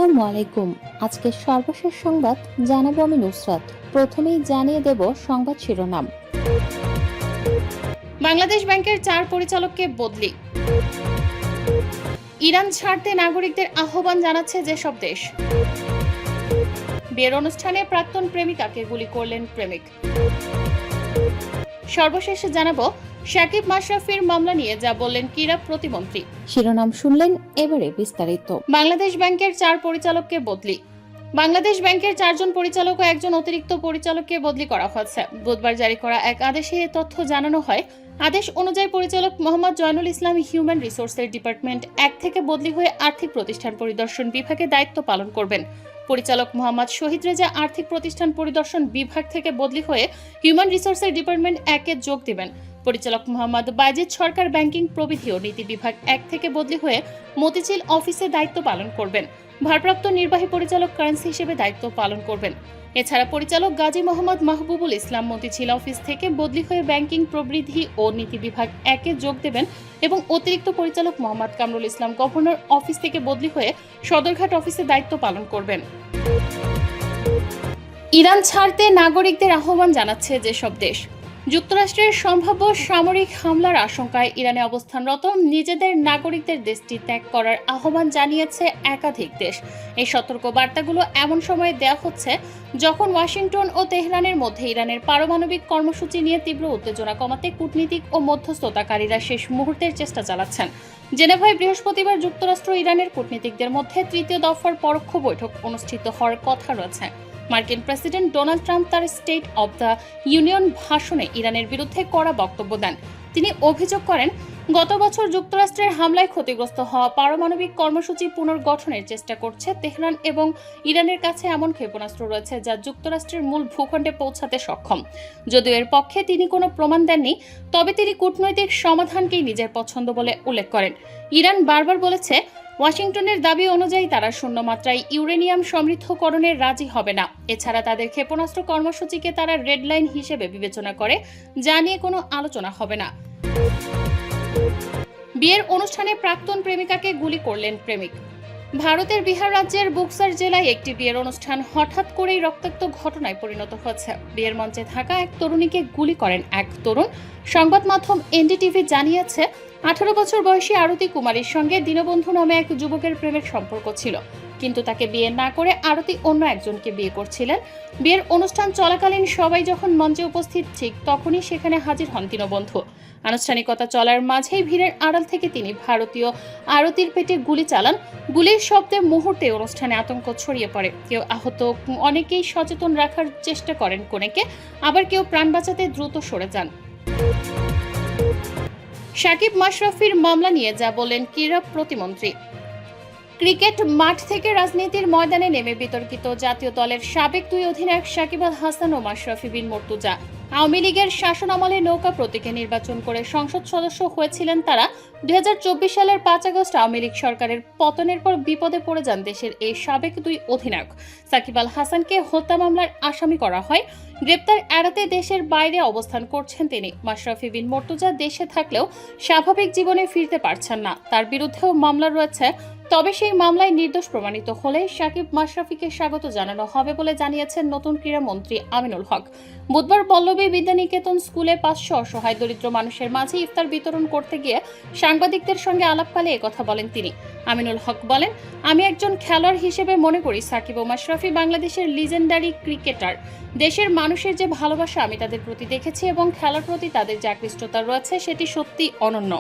আসসালামু আলাইকুম। আজকে সর্বশেষ সংবাদ জানাবো আমি নুসরাত। প্রথমেই জানিয়ে দেব সংবাদ শিরোনাম। বাংলাদেশ ব্যাংকের 4 পরিচালককে বদলি। ইরান ছাড়তে নাগরিকদের আহ্বান জানাচ্ছে যেসব দেশ। বিয়ের অনুষ্ঠানে প্রাক্তন প্রেমিকাকে গুলি করলেন প্রেমিক। সর্বশেষে জানাবো শাকিব মাশরাফির মামলা নিয়ে যা বললেন ক্রীড়া প্রতিমন্ত্রী। শিরোনাম শুনলেন, এবারে বিস্তারিত। বাংলাদেশ ব্যাংকের 4 পরিচালককে বদলি। বাংলাদেশ ব্যাংকের 4 জন পরিচালক ও একজন অতিরিক্ত পরিচালককে বদলি করা হয়েছে। বুধবার জারি করা এক আদেশে এ তথ্য জানানো হয়। আদেশ অনুযায়ী পরিচালক মোহাম্মদ জয়নুল ইসলাম হিউম্যান রিসোর্সের ডিপার্টমেন্ট 1 থেকে বদলি হয়ে আর্থিক প্রতিষ্ঠান পরিদর্শন বিভাগে দায়িত্ব পালন করবেন। পরিচালক মোহাম্মদ শহীদ রেজা আর্থিক প্রতিষ্ঠান পরিদর্শন বিভাগ থেকে বদলি হয়ে হিউম্যান রিসোর্সের ডিপার্টমেন্ট 1 এ যোগ দেবেন। পরিচালক মোহাম্মদ বাইজিদ সরকার ব্যাংকিং প্রবিধি ও নীতি বিভাগ 1 থেকে বদলি হয়ে মতিঝিল অফিসে দায়িত্ব পালন করবেন। ভারপ্রাপ্ত নির্বাহী পরিচালক কারেন্সি হিসেবে দায়িত্ব পালন করবেন। এছাড়া পরিচালক গাজী মোহাম্মদ মাহবুবুল ইসলাম মতিঝিল অফিস থেকে বদলি হয়ে ব্যাংকিং প্রবৃদ্ধি ও নীতি বিভাগ 1 এ যোগ দেবেন এবং অতিরিক্ত পরিচালক মোহাম্মদ কামরুল ইসলাম গভর্নর অফিস থেকে বদলি হয়ে সদরঘাট অফিসে দায়িত্ব পালন করবেন। ইরান ছাড়তে নাগরিকদের আহ্বান জানাচ্ছে যেসব দেশ। যুক্তরাষ্ট্রের সম্ভাব্য সামরিক হামলার আশঙ্কায় ইরানে অবস্থানরত নিজেদের নাগরিকদের দেশটি ত্যাগ করার আহ্বান জানিয়েছে একাধিক দেশ। এই সতর্ক বার্তাগুলো এমন সময়ে দেওয়া হচ্ছে যখন ওয়াশিংটন ও তেহরানের মধ্যে ইরানের পারমাণবিক কর্মসূচি নিয়ে তীব্র উত্তেজনা কমাতে কূটনীতিক ও মধ্যস্থতাকারীরা শেষ মুহূর্তের চেষ্টা চালাচ্ছেন। জেনেভায় বৃহস্পতিবার যুক্তরাষ্ট্র ইরানের কূটনীতিকদের মধ্যে তৃতীয় দফার পরোক্ষ বৈঠক অনুষ্ঠিত হওয়ার কথা রয়েছে। মার্কিন প্রেসিডেন্ট ডোনাল্ড ট্রাম্প তার স্টেট অব দ্য ইউনিয়ন ভাষণে ইরানের বিরুদ্ধে কড়া বক্তব্য দেন। তিনি অভিযোগ করেন, গত বছর যুক্তরাষ্ট্রের হামলায় ক্ষতিগ্রস্ত হওয়া পারমাণবিক কর্মসূচি পুনর্গঠনের চেষ্টা করছে তেহরান এবং ইরানের কাছে এমন ক্ষেপণাস্ত্র রয়েছে যা যুক্তরাষ্ট্রের মূল ভূখণ্ডে পৌঁছাতে সক্ষম। যদিও এর পক্ষে তিনি কোনো প্রমাণ দেননি, তবে তিনি কূটনৈতিক সমাধানকেই নিজের পছন্দ বলে উল্লেখ করেন। ইরান বারবার বলেছে, ওয়াশিংটনের দাবি অনুযায়ী তারা শূন্য মাত্রায় ইউরেনিয়াম সমৃদ্ধকরণে রাজি হবে না। এছাড়া তাদের ক্ষেপণাস্ত্র কর্মসূচিকে তারা রেড লাইন হিসেবে বিবেচনা করে, যা নিয়ে কোনো আলোচনা হবে না। বিয়ের অনুষ্ঠানে প্রাক্তন প্রেমিকাকে গুলি করলেন প্রেমিক। ভারতের বিহার রাজ্যের বুকসার জেলায় একটি বিয়ের অনুষ্ঠান হঠাৎ করেই রক্তাক্ত ঘটনায় পরিণত হয়েছে। বিয়ের মঞ্চে থাকা এক তরুণীকে গুলি করেন এক তরুণ। সংবাদ মাধ্যম এনডিটিভি জানিয়েছে, 18 বছর বয়সী আরতি কুমারীর সঙ্গে দীনবন্ধু নামে এক যুবকের প্রেমের সম্পর্ক ছিল, কিন্তু তাকে বিয়ে না করে আরতি অন্য একজনকে বিয়ে করছিলেন। বিয়ের অনুষ্ঠান চলাকালীন সবাই যখন মঞ্চে উপস্থিত, ঠিক তখনই সেখানে হাজির হন দীনবন্ধু। আনুষ্ঠানিকতা চলার মাঝেই ভিড়ের আড়াল থেকে তিনি ভারতীয় আরতির পেটে গুলি চালান। গুলির শব্দে মুহূর্তে অনুষ্ঠানে আতঙ্ক ছড়িয়ে পড়ে। কেউ আহত, অনেকেই সচেতন রাখার চেষ্টা করেন কনেকে, আবার কেউ প্রাণ বাঁচাতে দ্রুত সরে যান। শাকিব মাশরাফির মামলা নিয়ে যা বললেন ক্রীড়া প্রতিমন্ত্রী। ক্রিকেট মাঠ থেকে রাজনীতির ময়দানে নেমে বিতর্কিত জাতীয় দলের সাবেক 2 অধিনায়ক শাকিব আল হাসান ও মাশরাফি বিন মুর্তজা আওয়ামী লীগের শাসনামলে নৌকা প্রতীকে নির্বাচন করে সংসদ সদস্য হয়েছিলেন। তারা 2024 সালের 5 আগস্ট আওয়ামী লীগ সরকারের পতনের পর বিপদে পড়ে যান দেশের এই সাবেক 2 অধিনায়ক। শাকিব আল হাসানকে হত্যা মামলার আসামি করা হয়। গ্রেপ্তার এড়াতে দেশের বাইরে অবস্থান করছেন তিনি। মাশরাফি বিন মুর্তজা দেশে থাকলেও স্বাভাবিক জীবনে ফিরতে পারছেন না। তার বিরুদ্ধেও মামলা রয়েছে, তবে সেই মামলায় নির্দোষ প্রমাণিত হলে শাকিব মাশরাফিকে স্বাগত জানানো হবে বলে জানিয়েছেন নতুন ক্রীড়ামন্ত্রী আমিনুল হক। বুধবার পল্লবী বিদ্যানিকেতন স্কুলে 500 অসহায় দরিদ্র মানুষের মাঝে ইফতার বিতরণ করতে গিয়ে সাংবাদিকদের সঙ্গে আলাপকালে একথা বলেন তিনি। আমিনুল হক বলেন, আমি একজন খেলোয়াড় হিসেবে মনে করি সাকিব ও মাশরাফি বাংলাদেশের লিজেন্ডারি ক্রিকেটার। দেশের মানুষের যে ভালোবাসা আমি তাদের প্রতি দেখেছি এবং খেলার প্রতি তাদের যে আকৃষ্টতা রয়েছে সেটি সত্যি অনন্য।